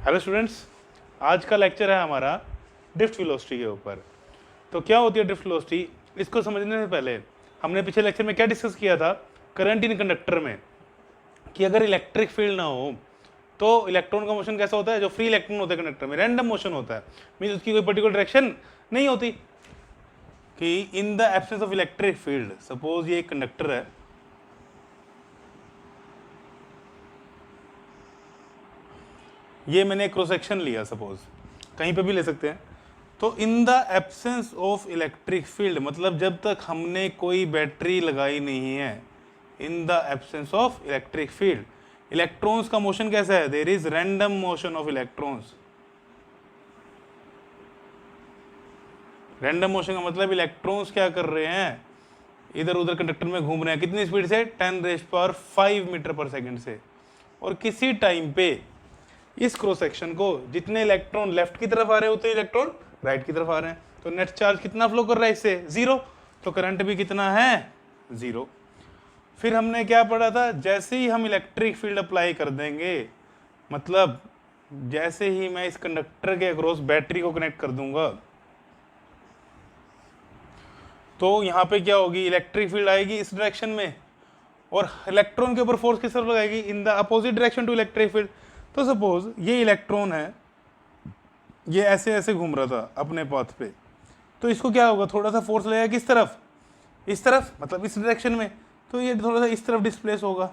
Hello students, आज का lecture है हमारा ड्रिफ्ट वेलोसिटी के ऊपर। तो क्या होती है ड्रिफ्ट वेलोसिटी, इसको समझने से पहले हमने पिछले लेक्चर में क्या डिस्कस किया था करंट इन कंडक्टर में, कि अगर इलेक्ट्रिक फील्ड ना हो तो इलेक्ट्रॉन का मोशन कैसा होता है। जो फ्री इलेक्ट्रॉन होते हैं कंडक्टर में रैंडम मोशन होता है, मीन उसकी कोई पर्टिकुलर डायरेक्शन नहीं होती। कि इन the absence of electric field, suppose ये एक कंडक्टर है, ये मैंने क्रॉस सेक्शन लिया, सपोज कहीं पे भी ले सकते हैं। तो in the absence of electric field मतलब जब तक हमने कोई बैटरी लगाई नहीं है, in the absence of electric field electrons का मोशन कैसा है, there is random motion of electrons. Random motion का मतलब इलेक्ट्रॉन्स क्या कर रहे हैं, इधर उधर कंडक्टर में घूम रहे हैं। कितनी स्पीड से, 10⁵ मीटर पर सेकंड से। और किसी टाइम पे इस क्रॉस सेक्शन को जितने इलेक्ट्रॉन लेफ्ट की तरफ आ रहे हैं उतने इलेक्ट्रॉन राइट की तरफ आ रहे हैं, तो नेट चार्ज कितना फ्लो कर रहा है इससे, 0। तो करंट भी कितना है, 0। फिर हमने क्या पढ़ा था, जैसे ही हम इलेक्ट्रिक फील्ड अप्लाई कर देंगे, मतलब जैसे ही मैं इस कंडक्टर के अक्रॉस बैटरी को कनेक्ट कर दूंगा, तो यहाँ पे क्या होगी, इलेक्ट्रिक फील्ड आएगी इस डायरेक्शन में और इलेक्ट्रॉन के ऊपर फोर्स किस तरफ लगाएगी, in the opposite direction to electric field. तो सपोज ये इलेक्ट्रॉन है, ये ऐसे ऐसे घूम रहा था अपने पाथ पे, तो इसको क्या होगा, थोड़ा सा फोर्स लगेगा किस तरफ, इस तरफ, मतलब इस डायरेक्शन में। तो ये थोड़ा सा इस तरफ डिस्प्लेस होगा,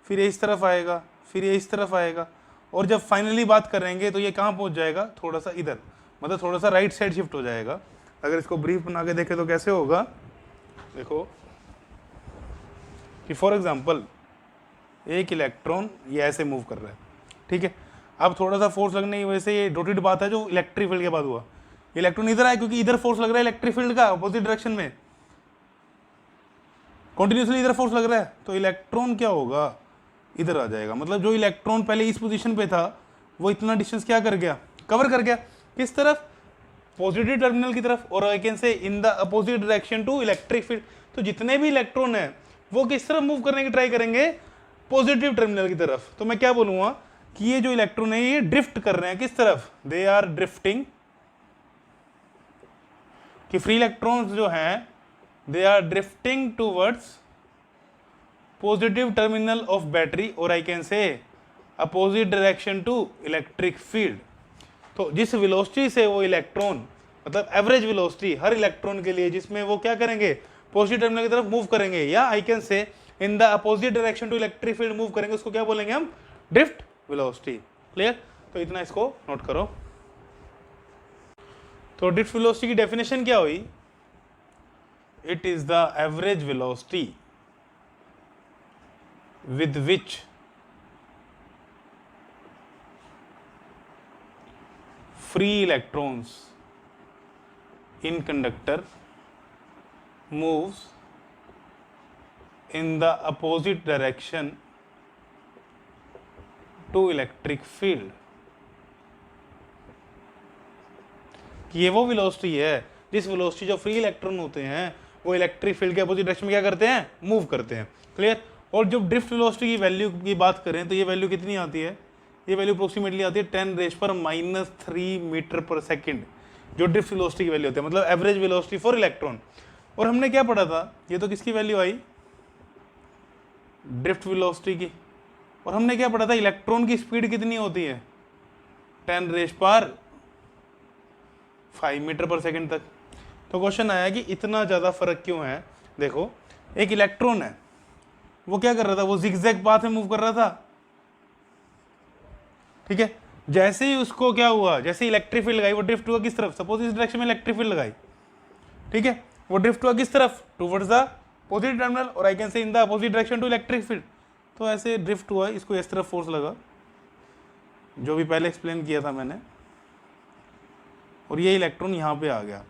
फिर ये इस तरफ आएगा, फिर ये इस तरफ आएगा, और जब फाइनली बात करेंगे तो ये कहाँ पहुँच जाएगा, थोड़ा सा इधर, मतलब थोड़ा सा राइट साइड शिफ्ट हो जाएगा। अगर इसको ब्रीफ बना के देखें तो कैसे होगा, देखो कि फॉर एग्जांपल एक इलेक्ट्रॉन ये ऐसे मूव कर रहा है, ठीक है। अब थोड़ा सा फोर्स लगने की वजह से ये डॉटेड बात है जो इलेक्ट्रिक फील्ड के बाद हुआ, इलेक्ट्रॉन इधर आए क्योंकि इधर फोर्स लग रहा है इलेक्ट्रिक फील्ड का अपोजिट डायरेक्शन में, कंटिन्यूसली इधर फोर्स लग रहा है, तो इलेक्ट्रॉन क्या होगा, इधर आ जाएगा। मतलब जो इलेक्ट्रॉन पहले इस पोजीशन पे था वो इतना डिस्टेंस क्या कर गया, कवर कर गया, किस तरफ, पॉजिटिव टर्मिनल की तरफ, और I can say in the opposite direction to electric field. तो जितने भी इलेक्ट्रॉन है वो किस तरफ मूव करने की ट्राई करेंगे, पॉजिटिव टर्मिनल की तरफ। तो मैं क्या बोलूंगा कि ये जो इलेक्ट्रॉन है ये ड्रिफ्ट कर रहे हैं किस तरफ, दे आर ड्रिफ्टिंग, कि फ्री इलेक्ट्रॉन्स जो हैं they are drifting towards positive terminal of battery, और I can say opposite direction to electric field. तो जिस वेलोसिटी से वो इलेक्ट्रॉन, मतलब एवरेज वेलोसिटी हर इलेक्ट्रॉन के लिए जिसमें वो क्या करेंगे, पॉजिटिव टर्मिनल की तरफ मूव करेंगे, या I can say in the opposite direction to electric field move करेंगे, उसको क्या बोलेंगे हम, ड्रिफ्ट वेलोसिटी। क्लियर। तो इतना इसको नोट करो। तो ड्रिफ्ट वेलोसिटी की डेफिनेशन क्या हुई, it is the average velocity with which free electrons in conductor moves in the opposite direction to electric field। कि ये वो वेलोसिटी है जिस वेलोसिटी जो फ्री इलेक्ट्रॉन होते हैं वो इलेक्ट्रिक फील्ड के अपोजिट डायरेक्शन में क्या करते हैं, मूव करते हैं। क्लियर। और जब ड्रिफ्ट वेलोसिटी की वैल्यू की बात करें तो ये वैल्यू कितनी आती है, ये वैल्यू अप्रोक्सीमेटली आती है 10⁻³ मीटर पर सेकंड, जो ड्रिफ्ट वेलोसिटी की वैल्यू होती है, मतलब एवरेज वेलोसिटी फॉर इलेक्ट्रॉन। और हमने क्या पढ़ा था, ये तो किसकी वैल्यू आई, ड्रिफ्ट वेलोसिटी की। और हमने क्या पढ़ा था, इलेक्ट्रॉन की स्पीड कितनी होती है, 10⁵ मीटर पर सेकंड तक। तो क्वेश्चन आया कि इतना ज़्यादा फर्क क्यों है। देखो एक इलेक्ट्रॉन है, वो क्या कर रहा था, वो जिगजैग पाथ में मूव कर रहा था, ठीक है। जैसे ही उसको क्या हुआ, जैसे इलेक्ट्रिक फील्ड लगाई वो ड्रिफ्ट हुआ किस तरफ, सपोज इस डायरेक्शन में इलेक्ट्रिक फील्ड लगाई, ठीक है, वो ड्रिफ्ट हुआ किस तरफ, टुवर्ड्स द पॉजिटिव टर्मिनल, और I can say in the opposite direction to electric field. तो ऐसे ड्रिफ्ट हुआ, इसको इस तरफ फोर्स लगा, जो भी पहले एक्सप्लेन किया था मैंने, और ये इलेक्ट्रॉन यहाँ पे आ गया।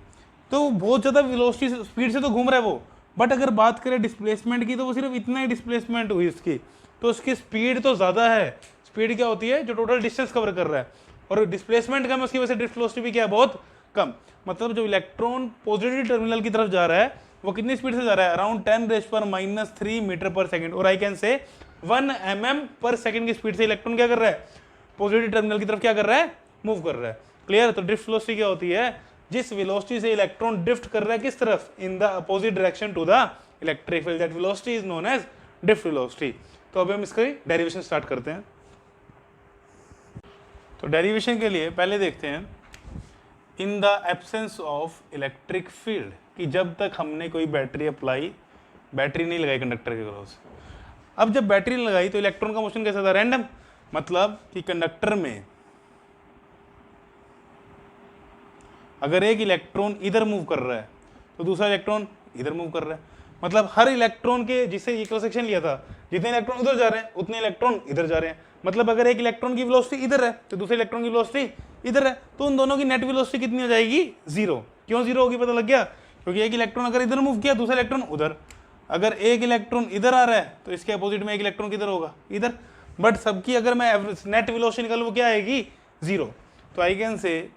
तो बहुत ज़्यादा वेलोसिटी स्पीड से तो घूम रहा है वो, बट अगर बात करें डिस्प्लेसमेंट की तो वो सिर्फ इतना ही डिस्प्लेसमेंट हुई उसकी, तो उसकी स्पीड तो ज़्यादा है। स्पीड क्या होती है, जो टोटल डिस्टेंस कवर कर रहा है, और डिस्प्लेसमेंट कम है, उसकी वजह से ड्रिफ्ट वेलोसिटी भी क्या है, बहुत कम। मतलब जो इलेक्ट्रॉन पॉजिटिव टर्मिनल की तरफ जा रहा है वो कितनी स्पीड से जा रहा है, अराउंड 10⁻³ मीटर पर सेकंड, और आई कैन से 1 mm पर सेकंड की स्पीड से इलेक्ट्रॉन क्या कर रहा है, पॉजिटिव टर्मिनल की तरफ क्या कर रहा है, मूव कर रहा है। क्लियर। तो ड्रिफ्ट वेलोसिटी क्या होती है, जिस वेलोसिटी से इलेक्ट्रॉन ड्रिफ्ट कर रहा है किस तरफ, in the opposite direction to the electric field, that velocity is known as drift velocity. तो अभी हम इसका डेरिवेशन स्टार्ट करते हैं। तो डेरिवेशन के लिए पहले देखते हैं इन the absence of electric field, कि जब तक हमने कोई बैटरी नहीं लगाई कंडक्टर के क्रॉस। अब जब बैटरी लगाई तो इलेक्ट्रॉन का मोशन कैसा था, रैंडम। मतलब कि कंडक्टर में अगर एक इलेक्ट्रॉन इधर मूव कर रहा है तो दूसरा इलेक्ट्रॉन इधर मूव कर रहा है। मतलब हर इलेक्ट्रॉन के, जिससे ये क्रॉस सेक्शन लिया था, जितने इलेक्ट्रॉन उधर जा रहे हैं उतने इलेक्ट्रॉन इधर जा रहे हैं। मतलब अगर एक इलेक्ट्रॉन की वेलोसिटी इधर है तो दूसरे इलेक्ट्रॉन की वेलोसिटी इधर है, तो उन दोनों की नेट वेलोसिटी कितनी हो जाएगी, जीरो। क्यों जीरो होगी, पता लग गया, क्योंकि एक इलेक्ट्रॉन अगर इधर मूव किया दूसरा इलेक्ट्रॉन उधर। अगर एक इलेक्ट्रॉन इधर आ रहा है तो इसके अपोजिट में एक इलेक्ट्रॉन किधर होगा, इधर। बट सबकी अगर मैं नेट वेलोसिटी निकालूं वो क्या आएगी, जीरो। तो आई can say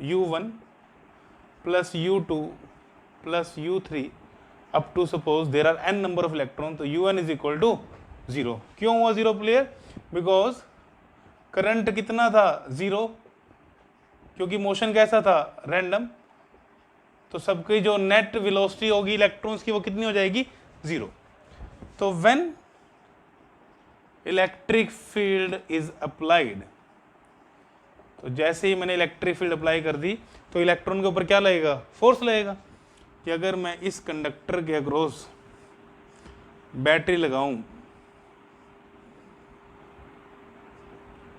u1 plus u2 plus u3 up to suppose there are n number of electron, तो u1 is equal to zero. क्यों हुआ जीरो प्लेयर, बिकॉज करंट कितना था, जीरो, क्योंकि मोशन कैसा था, रैंडम। तो सबकी जो नेट वेलोसिटी होगी इलेक्ट्रॉन्स की वो कितनी हो जाएगी, जीरो। तो when electric field is applied, तो जैसे ही मैंने इलेक्ट्रिक फील्ड अप्लाई कर दी तो इलेक्ट्रॉन के ऊपर क्या लगेगा, फोर्स लगेगा। कि अगर मैं इस कंडक्टर के अक्रॉस बैटरी लगाऊं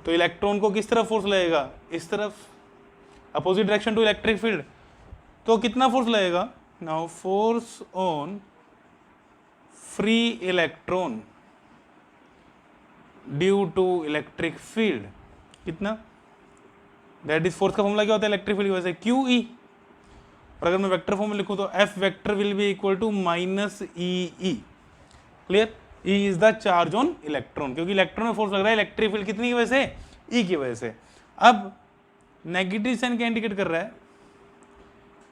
तो इलेक्ट्रॉन को किस तरफ फोर्स लगेगा, इस तरफ, opposite direction to electric field. तो कितना फोर्स लगेगा, now force on free electron due to electric field, कितना, दैट इज फोर्स का फॉर्मूला क्या होता है इलेक्ट्रिक फील्ड की वजह से, क्यू ई। और अगर मैं वेक्टर फॉर्म में लिखूं तो F vector will be equal to minus E E. Clear. E is the charge on electron, क्योंकि इलेक्ट्रॉन में फोर्स लग रहा है इलेक्ट्रिक फील्ड कितनी की वजह से, ई की वजह से। अब नेगेटिव साइन क्या इंडिकेट कर रहा है,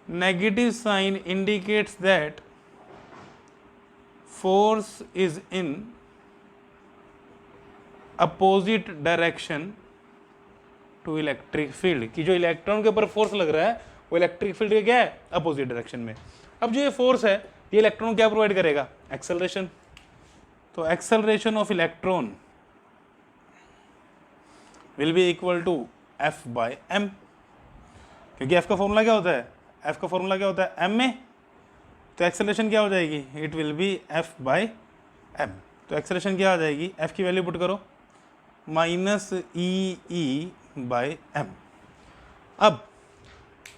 negative sign indicates that force is in opposite direction to electric field, कि जो इलेक्ट्रॉन के ऊपर फोर्स लग रहा है वो इलेक्ट्रिक फील्ड के क्या है, अपोजिट डायरेक्शन में। अब जो ये फोर्स है ये इलेक्ट्रॉन क्या प्रोवाइड करेगा, एक्सेलरेशन। तो acceleration of electron will be equal to F by M, क्योंकि एफ का फॉर्मूला क्या होता है, एफ का फॉर्मूला क्या होता है, एम में। तो एक्सेलरेशन क्या हो जाएगी, it will be F by M. तो एक्सेलरेशन क्या आ जाएगी, एफ की वैल्यू पुट करो, minus E E by M. अब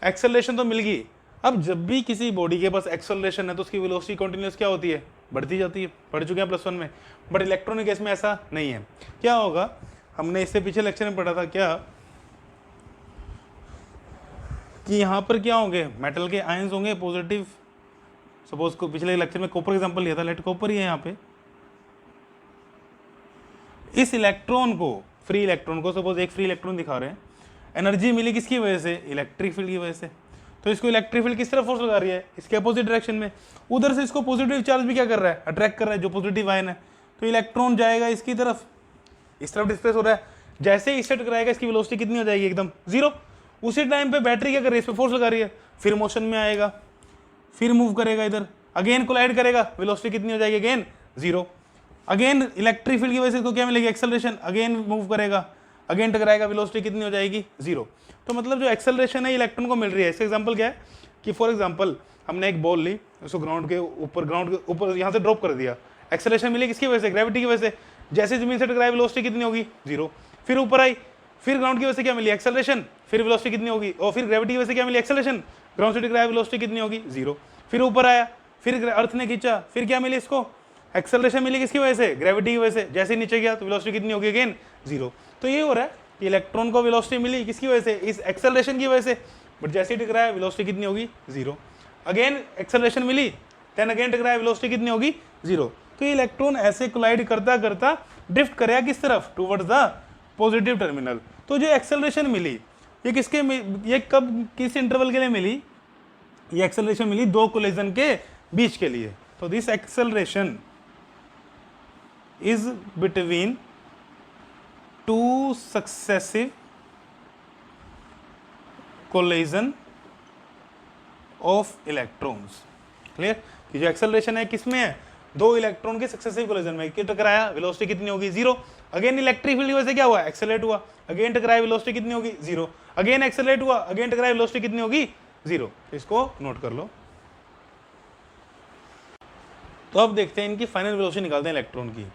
एक्सेलरेशन तो मिल गई। अब जब भी किसी बॉडी के पास एक्सेलरेशन है तो उसकी वेलोसिटी कंटिन्यूस क्या होती है, बढ़ती जाती है। पढ़ चुके हैं +1 में। बट इलेक्ट्रॉन केस में ऐसा नहीं है। क्या होगा, हमने इससे पीछे लेक्चर में पढ़ा था क्या, कि यहाँ पर क्या होंगे, मेटल के आयंस होंगे पॉजिटिव। सपोज को पिछले लेक्चर में कॉपर एग्जांपल लिया था, लेट कॉपर ही है यहाँ पे। इस इलेक्ट्रॉन को, फ्री इलेक्ट्रॉन को, सपोज एक फ्री इलेक्ट्रॉन दिखा रहे हैं, एनर्जी मिली किसकी वजह से, इलेक्ट्रिक फील्ड की वजह से। तो इसको इलेक्ट्रिक फील्ड किस तरफ फोर्स लगा रही है, इसके अपोजिट डायरेक्शन में। उधर से इसको पॉजिटिव चार्ज भी क्या कर रहा है, अट्रैक्ट कर रहा है, जो पॉजिटिव आयन है। तो इलेक्ट्रॉन जाएगा इसकी तरफ, इस तरफ डिस्प्लेस हो रहा है। जैसे ही इससे टकराएगा इसकी वेलोसिटी कितनी हो जाएगी, एकदम जीरो। उसी टाइम पे बैटरी क्या कर रही है, इस पे फोर्स लगा रही है, फिर मोशन में आएगा, फिर मूव करेगा इधर, अगेन कोलाइड करेगा, वेलोसिटी कितनी हो जाएगी, again zero. Again electric field की वजह से इसको क्या मिलेगी, एक्सेलरेशन, अगेन मूव करेगा, अगेन टकराएगा, वेलोसिटी कितनी हो जाएगी, जीरो। तो मतलब जो एक्सेलरेशन है इलेक्ट्रॉन को मिल रही है। इसका एग्जांपल क्या है कि फॉर एग्जांपल हमने एक बॉल ली, उसको ग्राउंड के ऊपर यहाँ से ड्रॉप कर दिया, एक्सेलरेशन मिली किसकी वजह से, ग्रेविटी की वजह से। जैसे जमीन से टकराई वेलोसिटी कितनी होगी, जीरो। फिर ऊपर आई, फिर ग्राउंड की वजह से क्या मिली, एक्सेलरेशन, फिर वेलोसिटी कितनी होगी, और फिर ग्रेविटी की वजह से क्या मिली, एक्सेलरेशन, ग्राउंड से टकराया वेलोसिटी कितनी होगी, जीरो। फिर ऊपर आया, फिर अर्थ ने खींचा, फिर क्या मिली इसको, एक्सेलरेशन मिली किसकी वजह से, ग्रेविटी की वजह से। जैसे ही नीचे गया तो वेलोसिटी कितनी होगी, अगेन जीरो। तो ये हो रहा है कि इलेक्ट्रॉन को वेलोसिटी मिली किसकी वजह से, इस एक्सेलरेशन की वजह से। बट जैसे ही टकराया वेलोसिटी कितनी होगी, जीरो। अगेन एक्सेलरेशन मिली, देन अगेन टकराया, वेलोसिटी कितनी होगी, जीरो। तो ये इलेक्ट्रॉन ऐसे कोलाइड करता करता ड्रिफ्ट करेगा किस तरफ, टुवर्ड्स द पॉजिटिव टर्मिनल। तो जो एक्सेलरेशन मिली ये किसके, ये कब, किस इंटरवल के लिए मिली, ये एक्सेलरेशन मिली दो कोलिजन के बीच के लिए। तो this acceleration is between two successive collision of electrons. Clear कि जो एक्सेलरेशन है किसमें है, दो इलेक्ट्रॉन के सक्सेसिव कोलिजन में, टकराया वेलोसिटी कितनी होगी, जीरो। अगेन इलेक्ट्रिक फील्ड की वजह से क्या हुआ, एक्सेलरेट हुआ, अगेन टकराया वेलोसिटी कितनी होगी, जीरो। अगेन एक्सेलरेट हुआ, अगेन टकराया वेलोसिटी कितनी होगी, जीरो। इसको नोट कर लो। तो अब देखते हैं इनकी फाइनल वेलोसिटी निकालते हैं इलेक्ट्रॉन की।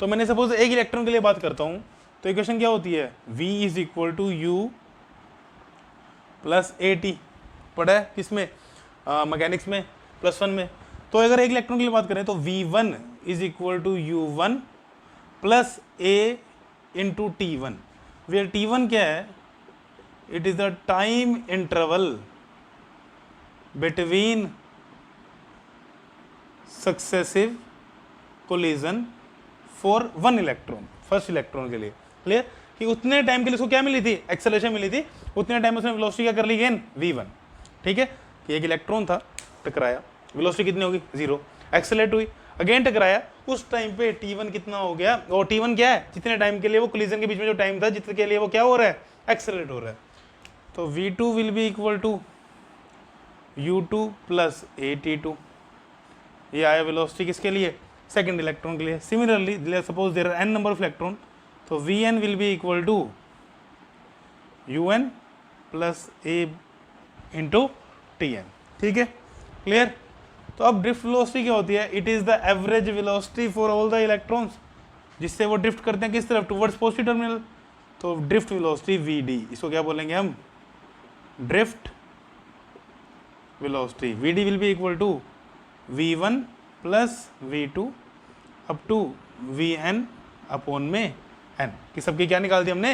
तो मैंने सपोज एक इलेक्ट्रॉन के लिए बात करता हूं, तो इक्वेशन क्या होती है, v is equal to U plus A T, पढ़ा है किसमें, मैकेनिक्स में +1 में। तो अगर एक इलेक्ट्रॉन के लिए बात करें तो v1 is equal to u1 plus A into T1, where T1 क्या है, it is the time interval between successive collision for one electron, first electron के लिए। क्लियर कि उतने टाइम के लिए उसको क्या मिली थी, एक्सेलरेशन मिली थी, उतने टाइम उसने वेलोसिटी क्या कर ली गेन, v1। ठीक है कि एक इलेक्ट्रॉन था, टकराया, वेलोसिटी कितनी होगी, जीरो, एक्सेलरेट हुई, अगेन टकराया, उस टाइम पे T1 कितना हो गया, और T1 क्या है, जितने टाइम के लिए वो कोलिजन के बीच में जो टाइम था, जितने के लिए वो क्या हो रहा है, एक्सेलरेट हो रहा है। तो v2 will be equal to u2 plus AT2, ये आया वेलोसिटी किसके लिए, सेकंड इलेक्ट्रॉन के लिए। Similarly suppose there are n number of electron, तो Vn will be equal to un plus a into Tn। ठीक है, क्लियर। तो अब ड्रिफ्ट वेलोसिटी क्या होती है, it is the average velocity for all the electrons, जिससे वो ड्रिफ्ट करते हैं किस तरफ, टुवर्ड्स पॉजिटिव टर्मिनल। तो ड्रिफ्ट वेलोसिटी Vd, इसको क्या बोलेंगे हम, drift velocity. Vd will be equal to v1 plus v2 up to vn upon में n, कि सबकी क्या निकाल दी हमने,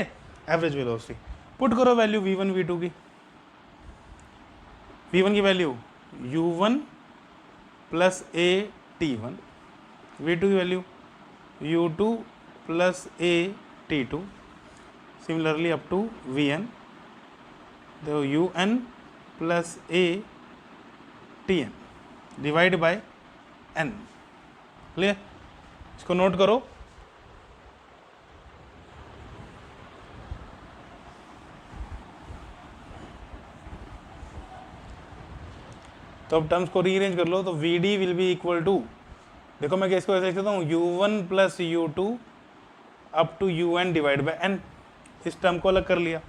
एवरेज वेलोसिटी। पुट करो वैल्यू v1 v2 की, v1 की value u1 plus a t1, v2 की वैल्यू u2 plus a t2, similarly up to vn, तो un plus a tn divide by n। Clear, इसको नोट करो। तो अब टर्म्स को रीअरेंज कर लो, तो Vd will be equal to, देखो मैं इसको ऐसे लिख देता हूँ, u1 plus u2 up to un divide by n, इस टर्म को अलग कर लिया,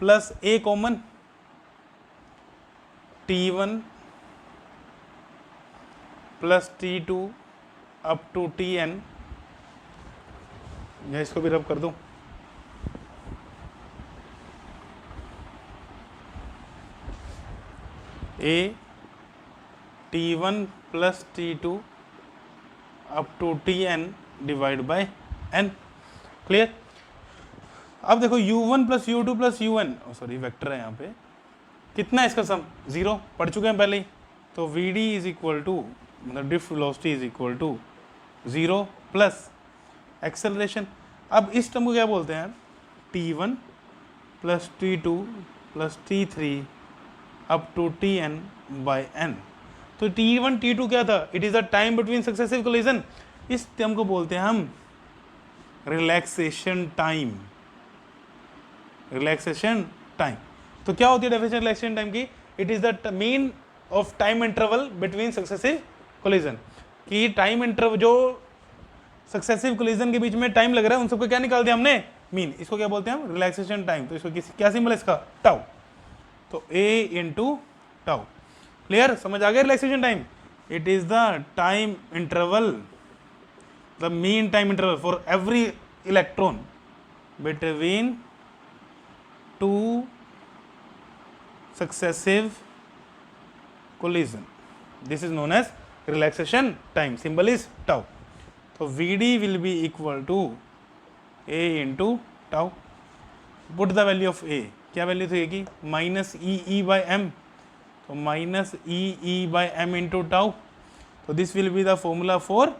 plus a common, T1 plus T2 up to Tn, या इसको भी रब कर दूं, a T1 plus T2 up to Tn divide by n। Clear. अब देखो u1 plus u2 plus un, sorry vector है यहाँ पे, कितना है इसका सम, जीरो, पढ़ चुके हैं पहले ही। तो Vd इज इक्वल टू, मतलब drift velocity is equal to zero plus acceleration. अब इस टर्म को क्या बोलते हैं, T1 plus T2 plus T3 up to Tn by n। तो T1 T2 क्या था, it is the time between successive collision, इस टर्म को बोलते हैं हम रिलैक्सेशन टाइम, रिलैक्सेशन टाइम। तो क्या होती है डेफिनेशन रिलैक्सेशन टाइम की, it is the mean of time interval between successive collision, कि टाइम इंटरवल जो सक्सेसिव कोलिजन के बीच में टाइम लग रहा है उन सबको क्या निकाल दिया हमने, मीन। इसको क्या बोलते हैं हम, रिलैक्सेशन टाइम। तो इसको क्या सिंबल है इसका, टाउ, तो a इंटू टाउ। क्लियर, समझ आ गया relaxation time, it is the time interval, the mean time interval for every electron between two successive collision, this is known as relaxation time, symbol is tau। तो Vd will be equal to a into tau, put the value of a, क्या value थी कि minus e by m, तो minus e by m into tau. तो this will be the formula for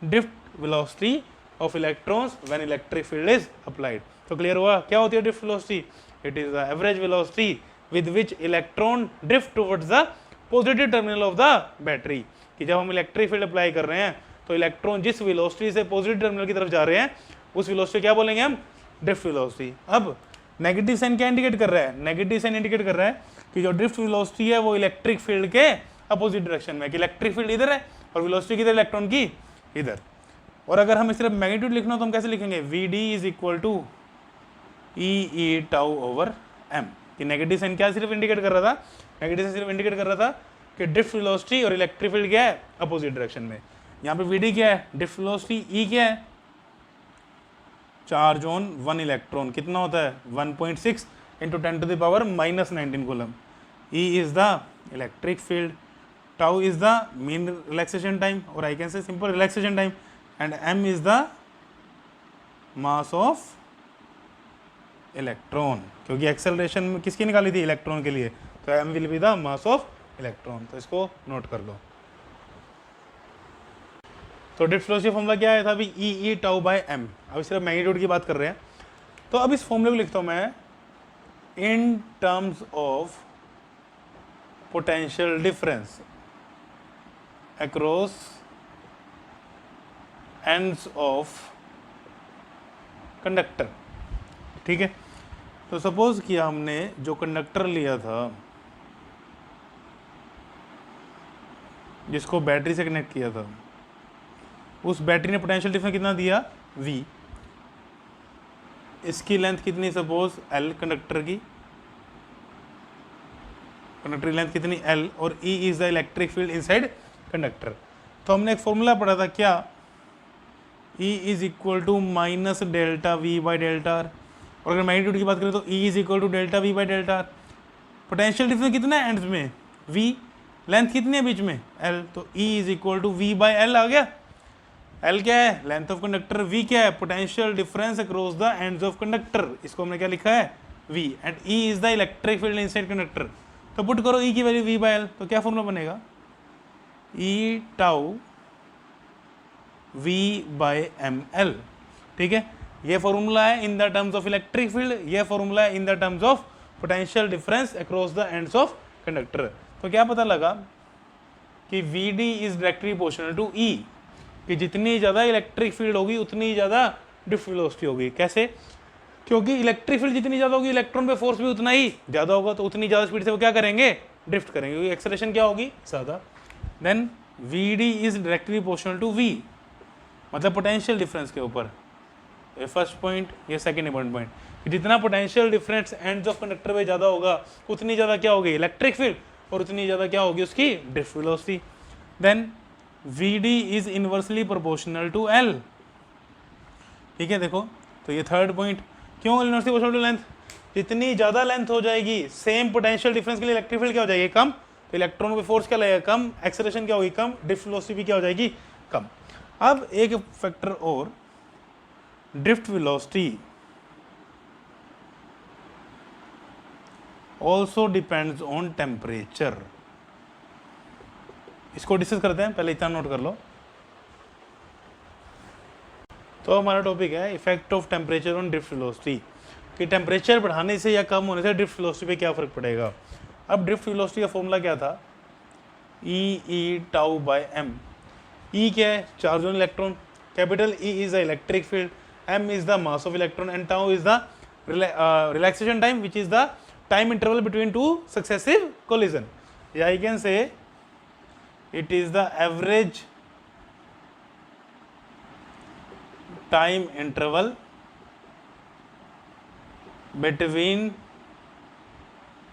drift velocity of electrons when electric field is applied. तो clear हुआ क्या होती है drift velocity, it is the average velocity with which electron drift towards the positive terminal of the battery, कि जब हम electric field apply कर रहे हैं तो इलेक्ट्रॉन जिस वेलोसिटी से पॉजिटिव टर्मिनल की तरफ जा रहे हैं उस वेलोसिटी क्या बोलेंगे हम, ड्रिफ्ट वेलोसिटी। अब नेगेटिव साइन क्या इंडिकेट कर रहा है? नेगेटिव साइन इंडिकेट कर रहा है कि जो ड्रिफ्ट वेलोसिटी है वो इलेक्ट्रिक फील्ड के अपोजिट डायरेक्शन में, कि इलेक्ट्रिक फील्ड इधर है और वेलोसिटी किधर, इलेक्ट्रॉन की इधर। और अगर हमें सिर्फ मैग्नीट्यूड लिखना हो तो हम कैसे लिखेंगे? V D is equal to E tau over M. कि नेगेटिव साइन क्या सिर्फ इंडिकेट कर रहा था? नेगेटिव साइन सिर्फ इंडिकेट कर रहा था कि ड्रिफ्ट वेलोसिटी और इलेक्ट्रिक फील्ड क्या है, अपोजिट डायरेक्शन में। यहाँ पे वी डी क्या है, ड्रिफ्ट वेलोसिटी, ई क्या है, चार्ज ऑन 1 इलेक्ट्रॉन, कितना होता है 1.6 into 10⁻⁻19 coulomb. E is the electric field, tau is the mean relaxation time, और I can say simple relaxation time, and M is the mass of electron, क्योंकि acceleration किसकी निकाली थी? इलेक्ट्रॉन के लिए, तो m will be the mass of electron. तो इसको नोट कर लो। तो ड्रिफ्ट वेलोसिटी फॉर्मूला क्या आया था अभी? ई टाउ बाय एम। अब सिर्फ मैग्नीट्यूड की बात कर रहे हैं, तो अब इस फॉर्मूले को लिखता हूं मैं इन terms of potential difference across ends of conductor. ठीक है, तो सपोज किया हमने जो कंडक्टर लिया था, जिसको बैटरी से कनेक्ट किया था, उस बैटरी ने पोटेंशियल डिफरेंस कितना दिया? V। इसकी लेंथ कितनी? सपोज L कंडक्टर की, कंडक्टर की लेंथ कितनी? L, और E is the electric field inside conductor. तो हमने एक फॉर्मूला पढ़ा था क्या? E is equal to minus delta V by delta R, और अगर मैग्नीट्यूड की बात करें तो E is equal to delta V by delta R. Potential difference कितना है एंड्स में? V। लेंथ कितनी है बीच में? L, तो E is equal to V by L आ गया। L क्या है? Length of conductor. V क्या है? Potential difference across the ends of conductor, इसको हमने क्या लिखा है? V, and E is the electric field inside conductor. तो पुट करो E की वैल्यू V बाय L, तो क्या फॉर्मूला बनेगा? E tau V by M L. ठीक है, ये फॉर्मूला है in the terms of electric field, ये फॉर्मूला है in the terms of potential difference across the ends of conductor. तो क्या पता लगा कि VD is directly proportional to E, कि जितनी ज़्यादा इलेक्ट्रिक फील्ड होगी उतनी ज़्यादा ड्रिफ्ट वेलोसिटी होगी। कैसे? क्योंकि इलेक्ट्रिक फील्ड जितनी ज़्यादा होगी इलेक्ट्रॉन पे फोर्स भी उतना ही ज़्यादा होगा, तो उतनी ज़्यादा स्पीड से वो क्या करेंगे? ड्रिफ्ट करेंगे, क्योंकि एक्सेलरेशन क्या होगी? ज़्यादा। Then VD is directly proportional to V, मतलब पोटेंशियल डिफरेंस के ऊपर। ये फर्स्ट पॉइंट, ये सेकंड इंपॉर्टेंट पॉइंट, कि जितना potential difference ends of conductor पे ज़्यादा होगा उतनी ज़्यादा क्या होगी? इलेक्ट्रिक फील्ड, और उतनी ज़्यादा क्या होगी? उसकी drift velocity. Then VD is inversely proportional to L। ठीक है, देखो तो ये थर्ड पॉइंट। क्यों इनवर्सली प्रोपोर्शनल टू लेंथ? जितनी ज़्यादा लेंथ हो जाएगी, सेम पोटेंशियल डिफरेंस के लिए इलेक्ट्रिक फील्ड क्या हो जाएगी? कम। तो इलेक्ट्रॉन पे फोर्स क्या लगेगा? कम। एक्सेलरेशन क्या होगी? कम। ड्रिफ्ट वेलोसिटी भी क्या हो जाएगी? कम। अब एक फैक्टर और, drift velocity also depends on temperature. इसको डिस्कस करते हैं, पहले इतना नोट कर लो। तो हमारा टॉपिक है effect of temperature on drift velocity, कि टेम्परेचर बढ़ाने से या कम होने से ड्रिफ्ट वेलोसिटी पे क्या फर्क पड़ेगा। अब ड्रिफ्ट वेलोसिटी का फॉर्मूला क्या था? E tau by m. E क्या है? Charge on electron, capital E is the electric field, M is the mass of electron, and tau is the relaxation time, which is the time interval between two successive collision, या I can say it is the average time interval between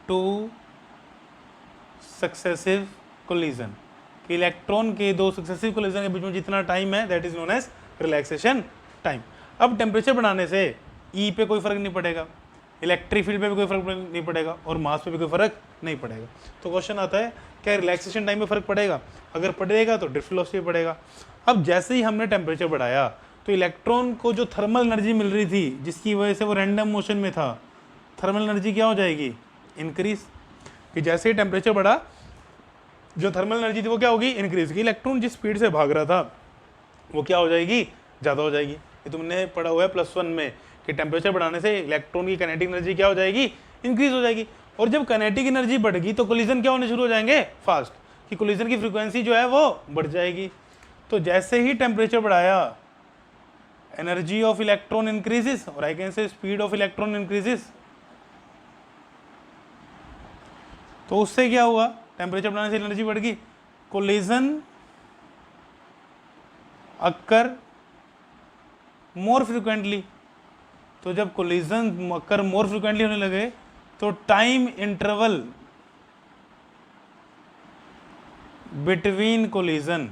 two successive collision, कि electron के दो successive collision के बीच में जितना time है that is known age relaxation time. अब temperature बढ़ाने से E पे कोई फर्क नहीं पड़ेगा, इलेक्ट्रिक फील्ड पे भी कोई फर्क नहीं पड़ेगा, और मास पे भी कोई फर्क नहीं पड़ेगा। तो क्वेश्चन आता है क्या रिलैक्सेशन टाइम में फर्क पड़ेगा? अगर पड़ेगा तो ड्रिफ्ट वेलोसिटी पड़ेगा। अब जैसे ही हमने टेम्परेचर बढ़ाया तो इलेक्ट्रॉन को जो थर्मल एनर्जी मिल रही थी, जिसकी वजह से वो रैंडम मोशन में था, थर्मल एनर्जी क्या हो जाएगी? इंक्रीज। कि जैसे ही टेम्परेचर बढ़ा जो थर्मल एनर्जी थी वो क्या होगी? इंक्रीज। की इलेक्ट्रॉन जिस स्पीड से भाग रहा था वो क्या हो जाएगी? ज़्यादा हो जाएगी। ये तुमने पढ़ा हुआ है +1 में कि टेम्परेचर बढ़ाने से इलेक्ट्रॉन की काइनेटिक एनर्जी क्या हो जाएगी? इंक्रीज हो जाएगी। और जब काइनेटिक एनर्जी बढ़ेगी तो कोलिजन क्या होने शुरू हो जाएंगे? फास्ट, कि कोलिजन की फ्रीक्वेंसी जो है वो बढ़ जाएगी। तो जैसे ही टेम्परेचर बढ़ाया एनर्जी ऑफ इलेक्ट्रॉन इंक्रीजेस और आई कैन से स्पीड ऑफ इलेक्ट्रॉन इंक्रीजेस। तो उससे क्या हुआ, टेम्परेचर बढ़ाने से एनर्जी बढ़ गई। कोलिजन अक्कर मोर फ्रिक्वेंटली, तो जब कोलिजन अक्कर मोर फ्रिक्वेंटली होने लगे तो टाइम इंटरवल बिटवीन कोलिजन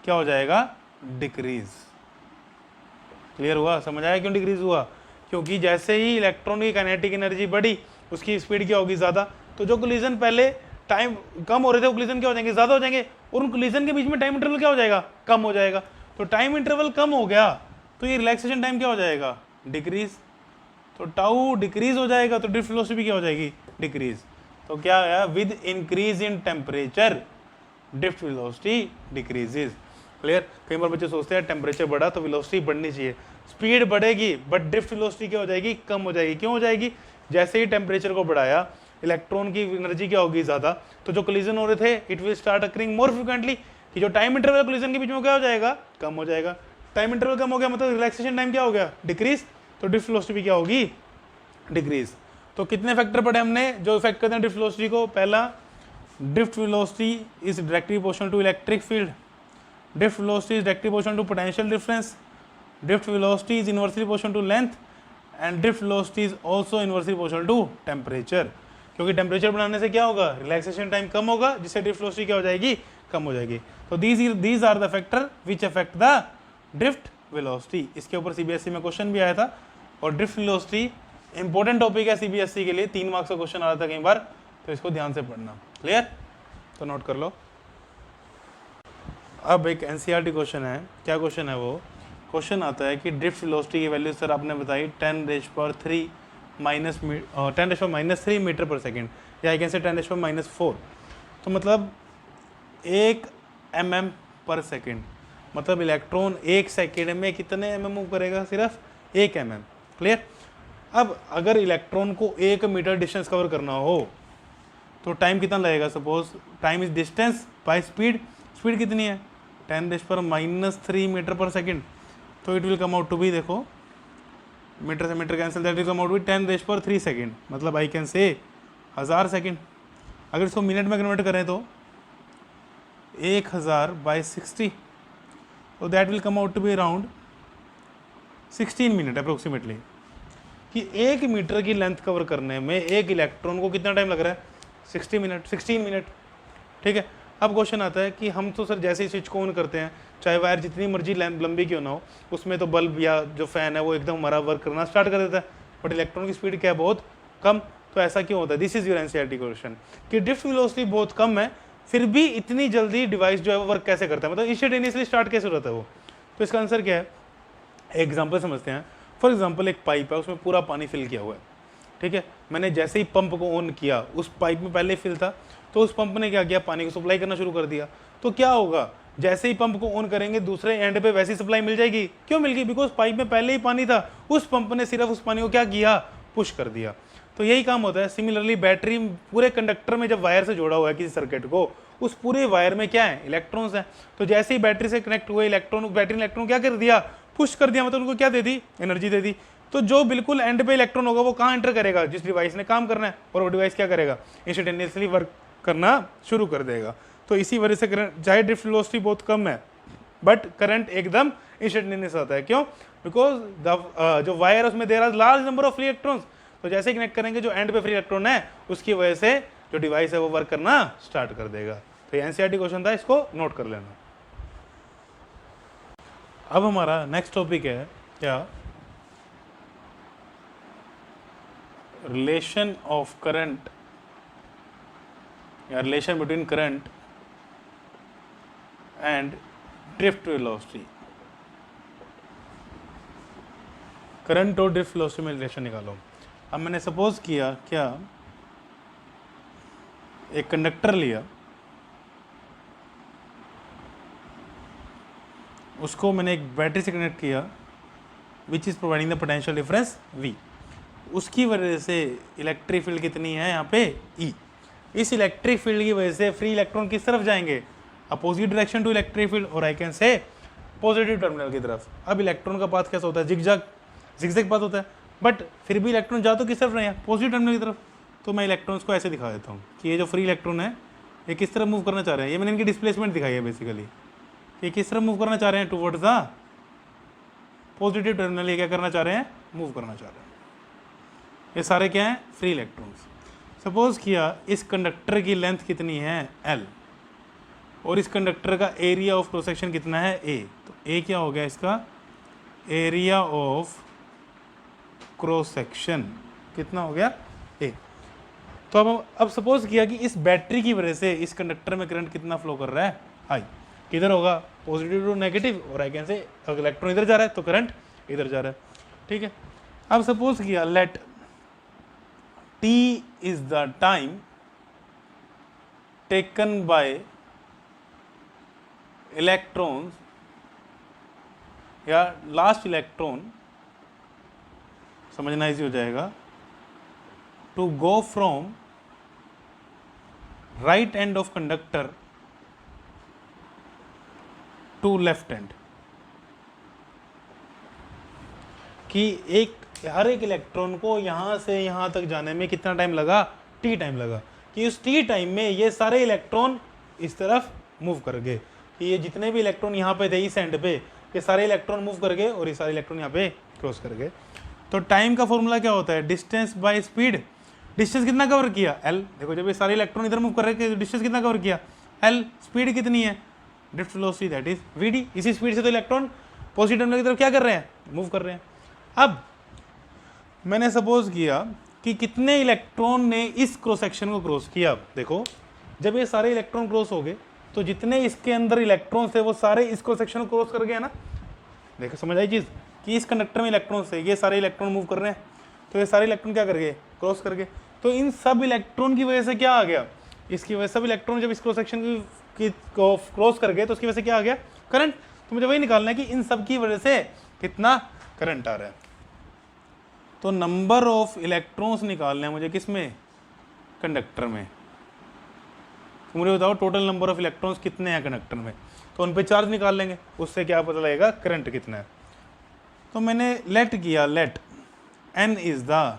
क्या हो जाएगा, डिक्रीज। क्लियर हुआ, समझ आया क्यों डिक्रीज हुआ, क्योंकि जैसे ही इलेक्ट्रॉन की काइनेटिक एनर्जी बढ़ी उसकी स्पीड क्या होगी, ज़्यादा। तो जो कोलिजन पहले टाइम कम हो रहे थे वो कोलिजन क्या हो जाएंगे, ज़्यादा हो जाएंगे, और उन कोलिजन के बीच में टाइम इंटरवल क्या हो जाएगा, कम हो जाएगा। तो टाइम इंटरवल कम हो गया तो ये रिलैक्सेशन टाइम क्या हो जाएगा, डिक्रीज। तो टाउ डिक्रीज हो जाएगा तो ड्रिफ्ट वेलोसिटी भी क्या हो जाएगी, डिक्रीज। तो क्या आया, with increase in temperature drift velocity decreases. Clear. कई बार बच्चे सोचते हैं टेम्परेचर बढ़ा तो वेलोसिटी बढ़नी चाहिए, स्पीड बढ़ेगी बट ड्रिफ्ट वेलोसिटी क्या हो जाएगी, कम हो जाएगी। क्यों हो जाएगी, जैसे ही टेम्परेचर को बढ़ाया इलेक्ट्रॉन की एनर्जी क्या होगी, ज़्यादा। तो जो कोलिजन हो रहे थे it will start occurring more frequently, कि जो टाइम इंटरवल कोलिजन के बीच में क्या हो जाएगा, कम हो जाएगा। टाइम इंटरवल कम हो गया मतलब रिलैक्सेशन टाइम क्या हो गया, डिक्रीज। तो ड्रिफ्ट वेलोसिटी भी क्या होगी, डिक्रीज। तो कितने फैक्टर पढ़े हमने जो इफेक्ट करते हैं ड्रिफ्ट वेलोसिटी को। पहला, drift velocity is directly proportional to electric field, drift velocity is directly proportional to potential difference, drift velocity is inversely proportional to length, and drift velocity is also inversely proportional to temperature. क्योंकि temperature बढ़ाने से क्या होगा, relaxation time कम होगा, जिससे drift velocity क्या हो जाएगी, कम हो जाएगी। तो these are the factor which affect the drift velocity. इसके ऊपर सीबीएसई में क्वेश्चन भी आया था, और ड्रिफ्ट वेलोसिटी इंपॉर्टेंट टॉपिक है सीबीएसई के लिए, 3 मार्क्स का क्वेश्चन आ रहा था कई बार, तो इसको ध्यान से पढ़ना। क्लियर, तो नोट कर लो। अब एक एनसीईआरटी क्वेश्चन है, क्या क्वेश्चन है वो, क्वेश्चन आता है कि ड्रिफ्ट वेलोसिटी की वैल्यू सर आपने बताई 10⁻³ मीटर पर सेकेंड, या आई कैन से 10⁻⁴। तो मतलब 1 mm पर सेकेंड, मतलब इलेक्ट्रॉन 1 सेकेंड में कितने mm मूव करेगा, सिर्फ 1 mm। क्लियर। अब अगर इलेक्ट्रॉन को 1 मीटर डिस्टेंस कवर करना हो तो टाइम कितना लगेगा, suppose time is distance by speed, speed कितनी है 10⁻³ मीटर पर सेकेंड, तो it will come out to be, देखो मीटर से metre cancel, that will come out to be 10⁻³ second, मतलब आई कैन से 1000 सेकेंड। अगर इसको मिनट में कन्वर्ट करें तो 1000/60, तो that will come out to be around 16 minute approximately. कि 1 मीटर की लेंथ कवर करने में एक इलेक्ट्रॉन को कितना टाइम लग रहा है, 16 मिनट। ठीक है। अब क्वेश्चन आता है कि हम तो सर जैसे ही स्विच को ऑन करते हैं, चाहे वायर जितनी मर्जी लंबी क्यों ना हो, उसमें तो बल्ब या जो फैन है वो एकदम हमारा वर्क करना स्टार्ट कर देता है, बट इलेक्ट्रॉन की स्पीड क्या है, बहुत कम। तो ऐसा क्यों होता है, this is your NCERT question, कि ड्रिफ्ट वेलोसिटी बहुत कम है फिर भी इतनी जल्दी डिवाइस जो है वो वर्क कैसे करता है, मतलब इंस्टेंटेनियसली स्टार्ट कैसे होता है वो। तो इसका आंसर क्या है, एग्जाम्पल समझते हैं। फॉर एग्जाम्पल एक पाइप है, उसमें पूरा पानी फिल किया हुआ है, ठीक है। मैंने जैसे ही पंप को ऑन किया, उस पाइप में पहले फिल था, तो उस पंप ने क्या किया, पानी को सप्लाई करना शुरू कर दिया। तो क्या होगा, जैसे ही पंप को ऑन करेंगे दूसरे एंड पे वैसी सप्लाई मिल जाएगी। क्यों मिल गई, बिकॉज पाइप में पहले ही पानी था, उस पंप ने सिर्फ उस पानी को क्या किया, पुश कर दिया। तो यही काम होता है। सिमिलरली बैटरी पूरे कंडक्टर में जब वायर से जोड़ा हुआ है किसी सर्किट को, उस पूरे वायर में क्या है, इलेक्ट्रॉन्स हैं। तो जैसे ही बैटरी से कनेक्ट हुए इलेक्ट्रॉन, बैटरी ने इलेक्ट्रॉन क्या कर दिया, पुश कर दिया, मतलब उनको क्या दे दी, एनर्जी दे दी। तो जो बिल्कुल एंड पे इलेक्ट्रॉन होगा वो कहाँ एंटर करेगा, जिस डिवाइस ने काम करना है, और वो डिवाइस क्या करेगा, इंस्टेंटेनियसली वर्क करना शुरू कर देगा। तो इसी वजह से चाहे ड्रिफ्ट वेलोसिटी बहुत कम है बट करंट एकदम इंस्टेंटेनियस आता है। क्यों, बिकॉज जो वायर है उसमें there are large number of free electrons. तो जैसे ही कनेक्ट करेंगे जो एंड पे फ्री इलेक्ट्रॉन है, उसकी वजह से जो डिवाइस है वो वर्क करना स्टार्ट कर देगा। तो ये एनसीईआरटी क्वेश्चन था, इसको नोट कर लेना। अब हमारा नेक्स्ट टॉपिक है क्या, रिलेशन ऑफ करंट या relation between current and drift velocity. Current और ड्रिफ्ट वेलोसिटी में रिलेशन निकालो। अब मैंने सपोज किया क्या, एक कंडक्टर लिया, उसको मैंने एक बैटरी से कनेक्ट किया which is providing the potential difference V। उसकी वजह से इलेक्ट्रिक फील्ड कितनी है यहाँ पे, E। इस इलेक्ट्रिक फील्ड की वजह से फ्री इलेक्ट्रॉन किस तरफ जाएंगे, opposite direction to electric field, और I can say positive terminal की तरफ। अब इलेक्ट्रॉन का पाथ कैसा होता है, जिगजैग पाथ होता है, बट फिर भी इलेक्ट्रॉन जा तो किस तरफ रहे हैं, पॉजिटिव टर्मिनल की तरफ। तो मैं इलेक्ट्रॉन्स को ऐसे दिखा देता हूँ कि ये जो फ्री इलेक्ट्रॉन है ये किस तरफ मूव करना चाह रहे हैं। ये मैंने इनकी डिस्प्लेसमेंट दिखाई है बेसिकली, ये किस तरफ मूव करना चाह रहे हैं, टुवर्ड्स द पॉजिटिव टर्मिनल। ये क्या करना चाह रहे हैं, मूव करना चाह रहे हैं। ये सारे क्या हैं, फ्री इलेक्ट्रॉन्स। सपोज किया इस कंडक्टर की लेंथ कितनी है L, और इस कंडक्टर का एरिया ऑफ क्रॉस सेक्शन कितना है A। तो A क्या हो गया इसका, एरिया ऑफ क्रॉस सेक्शन कितना हो गया A। तो अब सपोज किया कि इस बैटरी की वजह से इस कंडक्टर में करंट कितना फ्लो कर रहा है, I। किधर होगा, पॉजिटिव टू नेगेटिव, और आई कैन से अगर इलेक्ट्रॉन इधर जा रहा है तो करंट इधर जा रहा है, ठीक है। अब सपोज किया let t is the time taken by electrons या लास्ट इलेक्ट्रॉन, समझना इजी हो जाएगा, to go from right end of conductor to left end. कि हर एक इलेक्ट्रॉन को यहाँ से यहाँ तक जाने में कितना टाइम लगा, t टाइम लगा। कि उस t टाइम में ये सारे इलेक्ट्रॉन इस तरफ मूव कर गए, कि ये जितने भी इलेक्ट्रॉन यहाँ पे थे इस एंड पे, ये सारे इलेक्ट्रॉन मूव कर गए और ये सारे इलेक्ट्रॉन यहाँ पे क्रॉस कर गए। तो टाइम का फॉर्मूला क्या होता है, डिस्टेंस बाय स्पीड। डिस्टेंस कितना कवर किया, L। देखो जब ये सारे इलेक्ट्रॉन इधर मूव कर रहे थे, डिस्टेंस कितना कवर किया, L। स्पीड कितनी है, drift velocity, that is Vd। इसी स्पीड से तो इलेक्ट्रॉन पॉजिटिव टर्मिनल की तरफ क्या कर रहे हैं, मूव कर रहे हैं। अब मैंने सपोज किया कि कितने इलेक्ट्रॉन ने इस क्रॉस सेक्शन को क्रॉस किया। देखो जब ये सारे इलेक्ट्रॉन क्रॉस हो गए तो जितने इसके अंदर इलेक्ट्रॉन थे वो सारे इस क्रॉस सेक्शन को क्रॉस कर गए ना। देखो समझ आई चीज़, कि इस कंडक्टर में इलेक्ट्रॉन से ये सारे इलेक्ट्रॉन मूव कर रहे हैं, तो ये सारे इलेक्ट्रॉन क्या कर गए, क्रॉस कर गए। तो इन सब इलेक्ट्रॉन की वजह से क्या आ गया, इसकी वजह से सब इलेक्ट्रॉन जब इस क्रॉस सेक्शन की क्रॉस कर गए तो उसकी वजह से क्या आ गया, करंट। तो मुझे वही निकालना है कि इन सब की वजह से कितना करंट आ रहा है। तो नंबर ऑफ इलेक्ट्रॉन्स निकालने हैं मुझे किसमें, कंडक्टर में। तो मुझे बताओ टोटल नंबर ऑफ इलेक्ट्रॉन्स कितने हैं कंडक्टर में, तो उन पे चार्ज निकाल लेंगे, उससे क्या पता लगेगा करंट कितना है। तो मैंने लेट किया, let n is the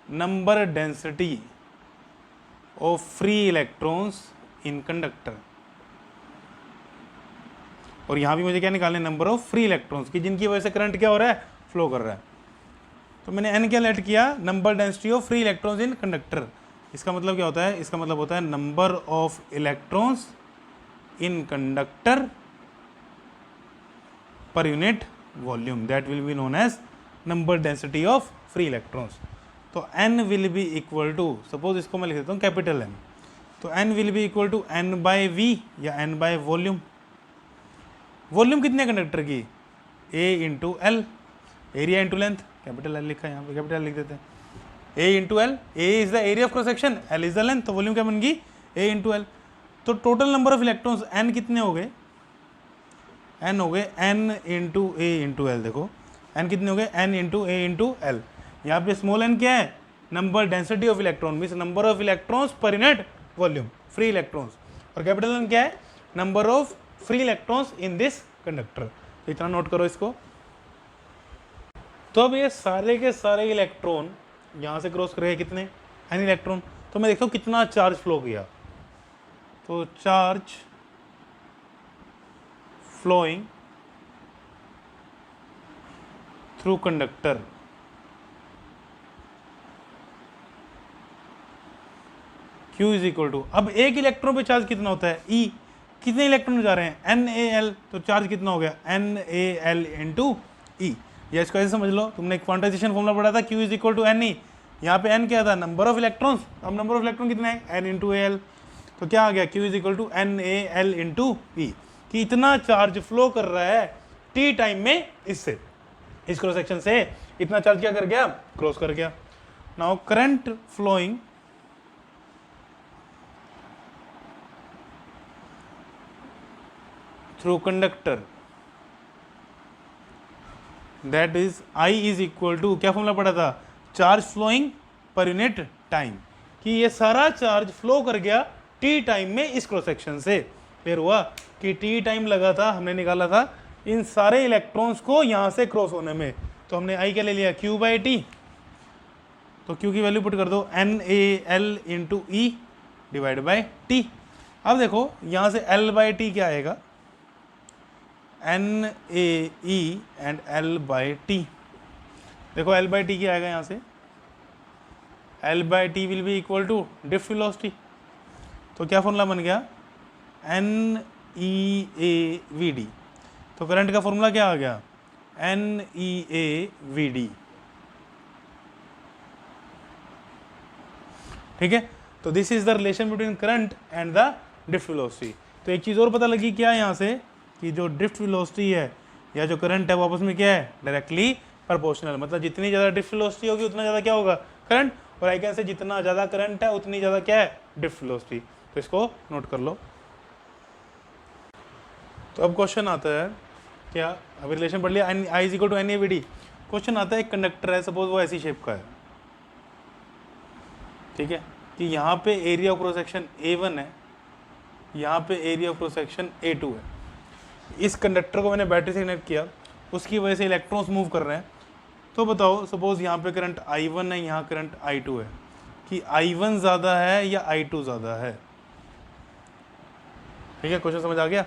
number density of free electrons in conductor. और यहाँ भी मुझे क्या निकालना है, नंबर ऑफ फ्री इलेक्ट्रॉन्स की जिनकी वजह से करंट क्या हो रहा है, फ्लो कर रहा है। तो मैंने n क्या लेट किया, number density of free electrons in conductor. इसका मतलब क्या होता है, इसका मतलब होता है number of electrons in conductor per unit volume, that will be known as number density of free electrons. तो n will be equal to, suppose इसको मैं लिख देता हूँ कैपिटल N, तो n will be equal to n by v या n by volume. Volume कितने conductor की, a into L, area into length, capital L लिखा है यहाँ पे, कैपिटल लिख देते हैं, a into L. A is the area of cross section, L is the length, तो वॉल्यूम क्या बन गई, a इंटू एल। तो total number of electrons n कितने हो गए, n हो गए n into a into L. देखो n कितने हो गए, n into a into L. यहाँ पे स्मॉल n क्या है, number density of electron, means number of electrons per unit volume, free electrons. और कैपिटल N क्या है, number of free electrons in this conductor. तो इतना नोट करो इसको। तो अब ये सारे के सारे इलेक्ट्रॉन यहाँ से क्रॉस कर गए, कितने, n इलेक्ट्रॉन। तो मैं देखता हूँ कितना चार्ज फ्लो किया, तो charge flowing through conductor Q is equal to, अब एक इलेक्ट्रॉन पे चार्ज कितना होता है, E। कितने इलेक्ट्रॉन जा रहे हैं, NaL, तो चार्ज कितना हो गया, NaL इंटू E। या इसको ऐसे समझ लो, तुमने एक क्वांटाइजेशन फॉर्मूला पढ़ा था, Q is equal to NE। यहाँ पे N क्या था, नंबर ऑफ इलेक्ट्रॉन्स। अब नंबर ऑफ इलेक्ट्रॉन कितने हैं, N इंटू AL, तो क्या आ गया, Q is equal to NaL into E। कि इतना चार्ज फ्लो कर रहा है T टाइम में, इससे, इस क्रॉस सेक्शन से इतना चार्ज क्या कर गया, क्रॉस कर गया। Now current flowing through conductor, that is I is equal to, क्या फॉर्मूला पड़ा था, charge flowing per unit time. कि ये सारा चार्ज फ्लो कर गया T टाइम में इस क्रॉस सेक्शन से। फिर हुआ कि T टाइम लगा था, हमने निकाला था इन सारे इलेक्ट्रॉन्स को यहाँ से क्रॉस होने में। तो हमने आई क्या ले लिया, Q बाई टी, तो Q की वैल्यू पुट कर दो NaL into E divide by T. अब देखो यहाँ से L बाई टी क्या आएगा, NaE and L by T. देखो L बाई टी क्या आएगा यहाँ से, L by T will be equal to drift velocity. तो क्या फॉर्मूला बन गया, NeaVd। तो करंट का फॉर्मूला क्या आ गया, NeaVd। ठीक है, तो this is the relation between current and the drift velocity. तो एक चीज़ और पता लगी क्या यहाँ से, कि जो ड्रिफ्ट वेलोसिटी है या जो करंट है वो आपस में क्या है, डायरेक्टली प्रोपोर्शनल। मतलब जितनी ज़्यादा ड्रिफ्ट वेलोसिटी होगी उतना ज़्यादा क्या होगा, करंट। और आई कैन से जितना ज़्यादा करंट है उतनी ज़्यादा क्या है, ड्रिफ्ट वेलोसिटी। तो इसको नोट कर लो। तो अब क्वेश्चन आता है क्या, अभी रिलेशन पढ़ लिया, I is equal to NaVd। Question आता है एक कंडक्टर है, सपोज वो ऐसी शेप का है, ठीक है, कि यहाँ पे area of cross section A1 है, यहाँ पे area of cross section A2 है। इस कंडक्टर को मैंने बैटरी से कनेक्ट किया, उसकी वजह से इलेक्ट्रॉन्स मूव कर रहे हैं। तो बताओ सपोज यहाँ पे करंट I1 है, यहाँ करंट I2 है, कि I1 ज़्यादा है या I2 ज़्यादा है। ठीक है, क्वेश्चन समझ आ गया,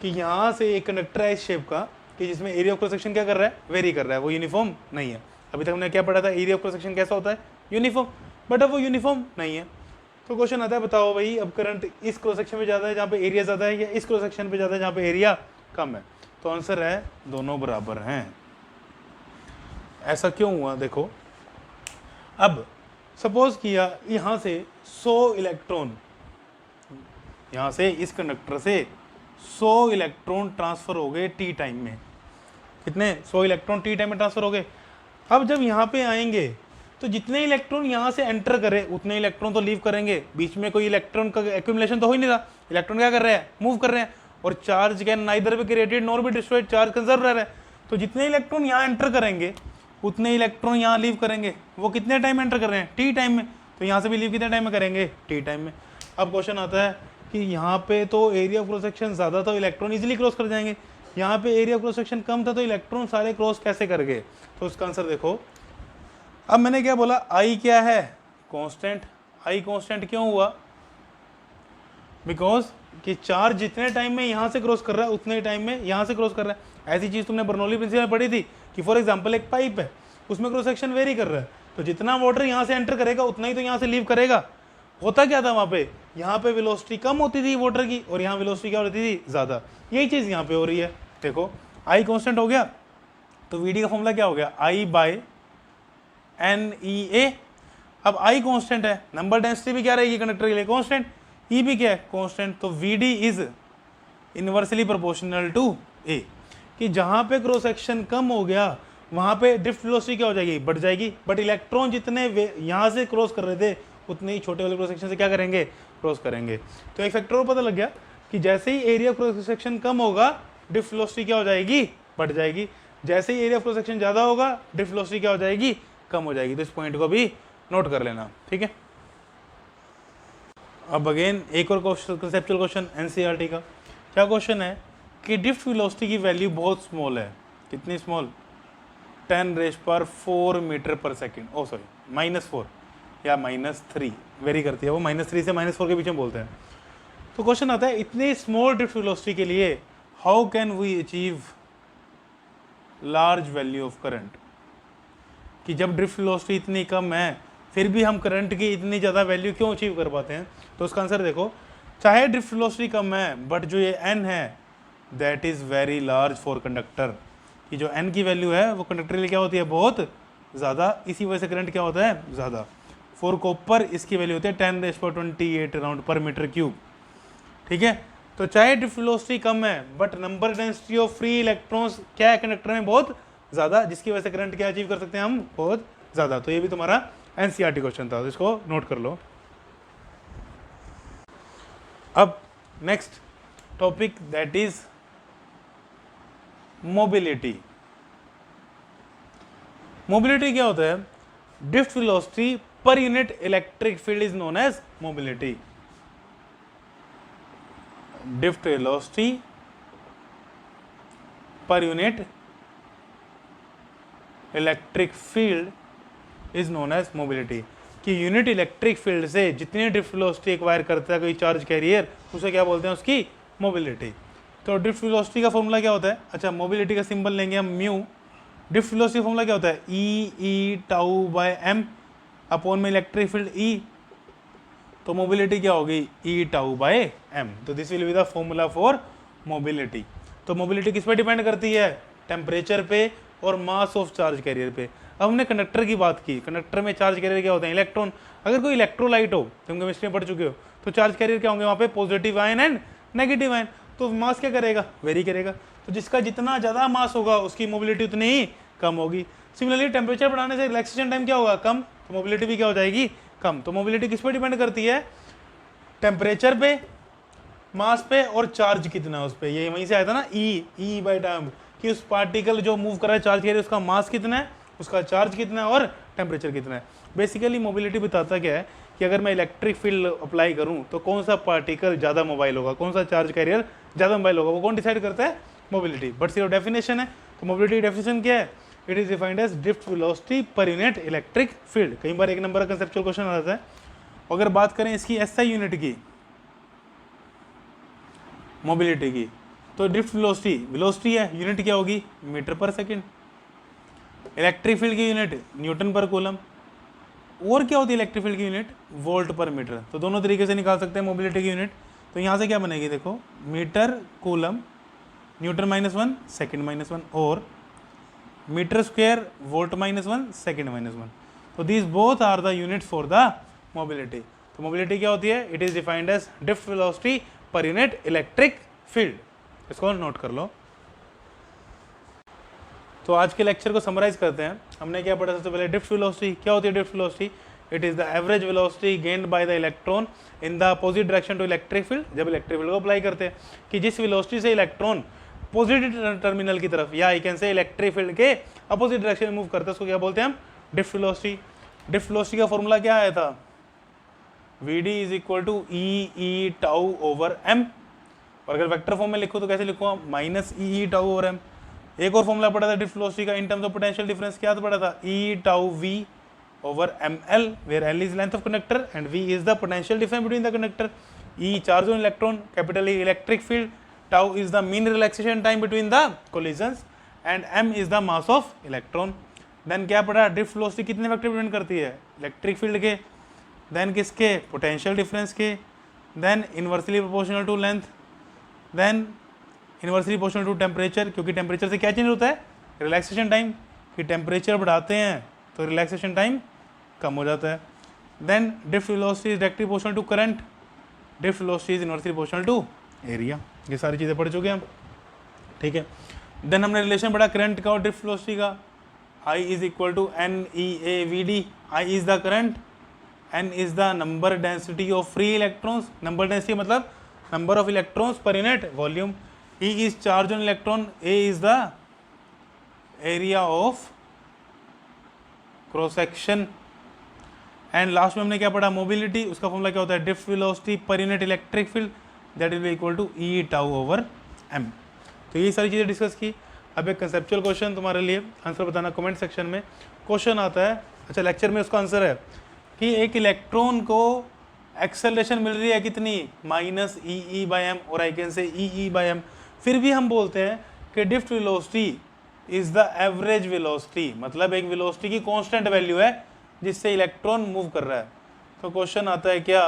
कि यहाँ से एक कंडक्टर है इस शेप का, कि जिसमें एरिया ऑफ क्रॉस सेक्शन क्या कर रहा है, वेरी कर रहा है, वो यूनिफॉर्म नहीं है। अभी तक हमने क्या पढ़ा था, एरिया ऑफ क्रॉस सेक्शन कैसा होता है, यूनिफॉर्म, बट अब वो यूनिफॉर्म नहीं है। तो क्वेश्चन आता है बताओ भाई अब करंट इस क्रॉस सेक्शन पे ज़्यादा है जहाँ पे एरिया ज़्यादा है, या इस क्रॉस सेक्शन पे ज़्यादा है जहाँ पे एरिया कम है। तो आंसर है दोनों बराबर हैं। ऐसा क्यों हुआ, देखो अब सपोज किया यहाँ से 100 इलेक्ट्रॉन, यहाँ से इस कंडक्टर से 100 इलेक्ट्रॉन ट्रांसफर हो गए टी टाइम में। कितने, 100 इलेक्ट्रॉन टी टाइम में ट्रांसफर हो गए। अब जब यहाँ पे आएंगे तो जितने इलेक्ट्रॉन यहाँ से एंटर करे उतने इलेक्ट्रॉन तो लीव करेंगे, बीच में कोई इलेक्ट्रॉन का एक्यूमुलेशन तो हो ही नहीं रहा। इलेक्ट्रॉन क्या कर रहे हैं, मूव कर रहे हैं, और charge can neither be created nor be destroyed, charge conserve रह रहा है। तो जितने इलेक्ट्रॉन यहाँ एंटर करेंगे उतने इलेक्ट्रॉन यहाँ लीव करेंगे। वो कितने टाइम एंटर कर रहे हैं, टी टाइम में, तो यहाँ से भी लीव कितने टाइम में करेंगे, टी टाइम में। अब क्वेश्चन आता है कि यहाँ पे तो एरिया ऑफ क्रॉस सेक्शन ज़्यादा था, इलेक्ट्रॉन इजीली क्रॉस कर जाएंगे, यहाँ पे एरिया ऑफ क्रॉस सेक्शन कम था, तो इलेक्ट्रॉन सारे क्रॉस कैसे कर गए। तो उसका आंसर देखो, अब मैंने क्या बोला, आई क्या है, कांस्टेंट। आई कांस्टेंट क्यों हुआ, बिकॉज कि चार्ज जितने टाइम में यहाँ से क्रॉस कर रहा है उतने टाइम में यहाँ से क्रॉस कर रहा है। ऐसी चीज़ तुमने बर्नौली प्रिंसिपल में पढ़ी थी कि फॉर एग्जांपल एक पाइप है, उसमें क्रॉस सेक्शन वेरी कर रहा है, तो जितना वाटर यहाँ से एंटर करेगा उतना ही तो यहाँ से लीव करेगा। होता क्या था वहाँ पे, यहाँ पे वेलोसिटी कम होती थी वाटर की, और यहाँ वेलोसिटी क्या होती थी, ज़्यादा। यही चीज़ यहाँ पे हो रही है। देखो आई कांस्टेंट हो गया, तो वीडी का फॉर्मूला क्या हो गया, आई बाय NeA। अब आई कांस्टेंट है, नंबर डेंसिटी भी क्या रहेगी कंडक्टर के लिए, कांस्टेंट, ई भी क्या है, कांस्टेंट। तो VD is inversely proportional to A, कि जहाँ पे क्रॉस सेक्शन कम हो गया वहाँ पे ड्रिफ्ट वेलोसिटी क्या हो जाएगी, बढ़ जाएगी। बट इलेक्ट्रॉन जितने यहाँ से क्रॉस कर रहे थे उतने ही छोटे वाले क्रॉस सेक्शन से क्या करेंगे, क्रॉस करेंगे। तो एक फैक्टर और पता लग गया कि जैसे ही एरिया क्रॉस सेक्शन कम होगा ड्रिफ्ट वेलोसिटी क्या हो जाएगी, बढ़ जाएगी। जैसे ही एरिया क्रॉस सेक्शन ज़्यादा होगा ड्रिफ्ट वेलोसिटी क्या हो जाएगी, कम हो जाएगी। तो इस पॉइंट को भी नोट कर लेना, ठीक है। अब अगेन एक और कंसेप्चुअल क्वेश्चन NCERT का। क्या क्वेश्चन है कि ड्रिफ्ट वेलोसिटी की वैल्यू बहुत स्मॉल है। कितनी स्मॉल, 10⁴ मीटर पर सेकेंड, ओ सॉरी -4 या -3 वेरी करती है वो, -3 से -4 के बीच में बोलते हैं। तो क्वेश्चन आता है इतनी स्मॉल ड्रिफ्ट वेलोसिटी के लिए how can we achieve large value of current, कि जब ड्रिफ्ट वेलोसिटी इतनी कम है फिर भी हम करंट की इतनी ज़्यादा वैल्यू क्यों अचीव कर पाते हैं। तो उसका आंसर देखो, चाहे ड्रिफ्ट वेलोसिटी कम है बट जो ये n है that is very large for conductor, कि जो n की वैल्यू है वो कंडक्टर के लिए क्या होती है, बहुत ज़्यादा। इसी वजह से करंट क्या होता है, ज़्यादा। फॉर कॉपर इसकी वैल्यू होती है 10⁻28 राउंड पर मीटर क्यूब, ठीक है। तो चाहे ड्रिफ्ट वेलोसिटी कम है but number density of free electrons क्या है कंडक्टर में, बहुत ज़्यादा, जिसकी वजह से करंट क्या अचीव कर सकते हैं हम, बहुत ज़्यादा। तो ये भी तुम्हारा NCERT क्वेश्चन था, तो इसको नोट कर लो। अब next topic that is mobility. Mobility क्या होता है, drift velocity per unit electric field is known as mobility. Drift velocity per unit electric field is known as mobility, कि यूनिट इलेक्ट्रिक फील्ड से जितनी ड्रिफ्ट वेलोसिटी एक्वायर करता है कोई charge carrier, उसे क्या बोलते हैं, उसकी मोबिलिटी। तो ड्रिफ्ट वेलोसिटी का फॉर्मूला क्या होता है, अच्छा मोबिलिटी का सिंबल लेंगे हम म्यू। ड्रिफ्ट वेलोसिटी का फॉर्मूला क्या होता है, ई टाउ बाय एम अपॉन में इलेक्ट्रिक फील्ड ई, तो मोबिलिटी क्या होगी, ई टाउ बाय एम। तो this will be the formula for mobility. तो मोबिलिटी किस पे डिपेंड करती है, टेम्परेचर पे और मास ऑफ चार्ज कैरियर पे। अब हमने कंडक्टर की बात की, कंडक्टर में चार्ज कैरियर क्या होते हैं, इलेक्ट्रॉन। अगर कोई इलेक्ट्रोलाइट हो, तुम केमिस्ट्री में पढ़ चुके हो, तो चार्ज कैरियर क्या होंगे वहाँ पे, positive ion and negative ion. तो मास क्या करेगा, वेरी करेगा। तो जिसका जितना ज़्यादा मास होगा उसकी मोबिलिटी उतनी ही कम होगी। सिमिलरली टेम्परेचर बढ़ाने से रिलैक्सेशन टाइम क्या होगा, कम, तो मोबिलिटी भी क्या हो जाएगी, कम। तो मोबिलिटी किस पे डिपेंड करती है, टेम्परेचर पे, मास पे और चार्ज कितना है उस पर। ये वहीं से आया था ना ई बाय टाइम, कि उस पार्टिकल जो मूव कर रहा है चार्ज कैरियर उसका मास कितना है, उसका चार्ज कितना है और टेम्परेचर कितना है। बेसिकली मोबिलिटी बताता क्या है कि अगर मैं इलेक्ट्रिक फील्ड अप्लाई करूं तो कौन सा पार्टिकल ज़्यादा मोबाइल होगा, कौन सा चार्ज कैरियर ज़्यादा मोबाइल होगा, वो कौन डिसाइड करता है, मोबिलिटी। बट सिर्फ डेफिनेशन है, तो मोबिलिटी की डेफिनेशन क्या है, it is defined as drift velocity per unit electric field. कई बार एक नंबर का कंसेप्चुअल क्वेश्चन आ जाता है। अगर बात करें इसकी एसआई यूनिट की, मोबिलिटी की, तो ड्रिफ्ट वेलोसिटी है, यूनिट क्या होगी, मीटर पर सेकेंड। इलेक्ट्रिक फील्ड की यूनिट न्यूटन पर कूलम। और क्या होती है इलेक्ट्रिक फील्ड की यूनिट, वोल्ट पर मीटर। तो दोनों तरीके से निकाल सकते हैं मोबिलिटी की यूनिट। तो यहाँ से क्या बनेगी, देखो मीटर कूलम न्यूटन -1 सेकेंड -1 और मीटर स्क्वायर वोल्ट -1 सेकेंड -1। तो these both are the unit for the mobility. तो मोबिलिटी क्या होती है, it is defined as drift velocity per unit electric field. इसको नोट कर लो। तो आज के लेक्चर को समराइज करते हैं। हमने क्या पढ़ा, सबसे पहले ड्रिफ्ट वेलोसिटी। क्या होती है drift velocity, it is the average velocity gained by the electron in the opposite direction to electric field. जब इलेक्ट्रिक फील्ड को अप्लाई करते हैं, कि जिस वेलोसिटी से इलेक्ट्रॉन पॉजिटिव टर्मिनल की तरफ या I can say electric field के अपोजिट डायरेक्शन में मूव करता है, उसको क्या बोलते हैं हम, ड्रिफ्ट वेलोसिटी। ड्रिफ्ट वेलोसिटी का फॉर्मूला क्या आया था, V D is equal to E tau over M. और अगर वेक्टर फॉर्म में लिखो तो कैसे लिखूंगा, minus E tau over M. एक और फॉर्मूला पढ़ा था ड्रिफ्ट वेलोसिटी का in terms of potential difference, क्या पढ़ा था, e tau V over M L, where L is length of conductor and V is the potential difference between the conductor. E charge on electron, capital E electric field, tau is the mean relaxation time between the collisions and M is the mass of electron. Then क्या पढ़ा, drift velocity कितने factor depend करती है, electric field के, then किसके, potential difference के, then inversely proportional to length, then inversely proportional to temperature, क्योंकि temperature से क्या चेंज होता है, रिलैक्सेशन टाइम, कि टेम्परेचर बढ़ाते हैं तो रिलैक्सेशन टाइम कम हो जाता है। Then drift velocity is directly proportional to current, drift velocity is inversely proportional to area. ये सारी चीज़ें पढ़ चुके हैं हम, ठीक है। देन हमने रिलेशन पढ़ा करंट का और ड्रिफ्ट वेलोसिटी का, I is equal to n e A v d. I is the current, n is the number density of free electrons, number density मतलब number of electrons per unit volume. E is charge on electron, A is the area of cross section and last में हमने क्या पढ़ा, mobility. उसका formula क्या होता है, drift velocity per unit electric field, that will be equal to E tau over M. तो ये सारी चीज़ें डिस्कस की। अब एक कंसेप्चुअल क्वेश्चन तुम्हारे लिए, आंसर बताना कमेंट सेक्शन में। क्वेश्चन आता है, अच्छा लेक्चर में उसका आंसर है कि एक इलेक्ट्रॉन को एक्सेलरेशन मिल रही है कितनी, माइनस ई बाई एम, और आई कैन से ई बाई एम। फिर भी हम बोलते हैं कि drift velocity is the average velocity, मतलब एक वेलोसिटी की कांस्टेंट वैल्यू है जिससे इलेक्ट्रॉन मूव कर रहा है। तो क्वेश्चन आता है क्या,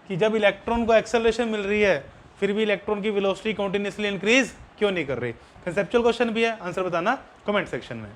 कि जब इलेक्ट्रॉन को एक्सेलरेशन मिल रही है फिर भी इलेक्ट्रॉन की वेलोसिटी कंटिन्यूअसली इंक्रीज क्यों नहीं कर रही। कंसेप्चुअल क्वेश्चन भी है, आंसर बताना कमेंट सेक्शन में।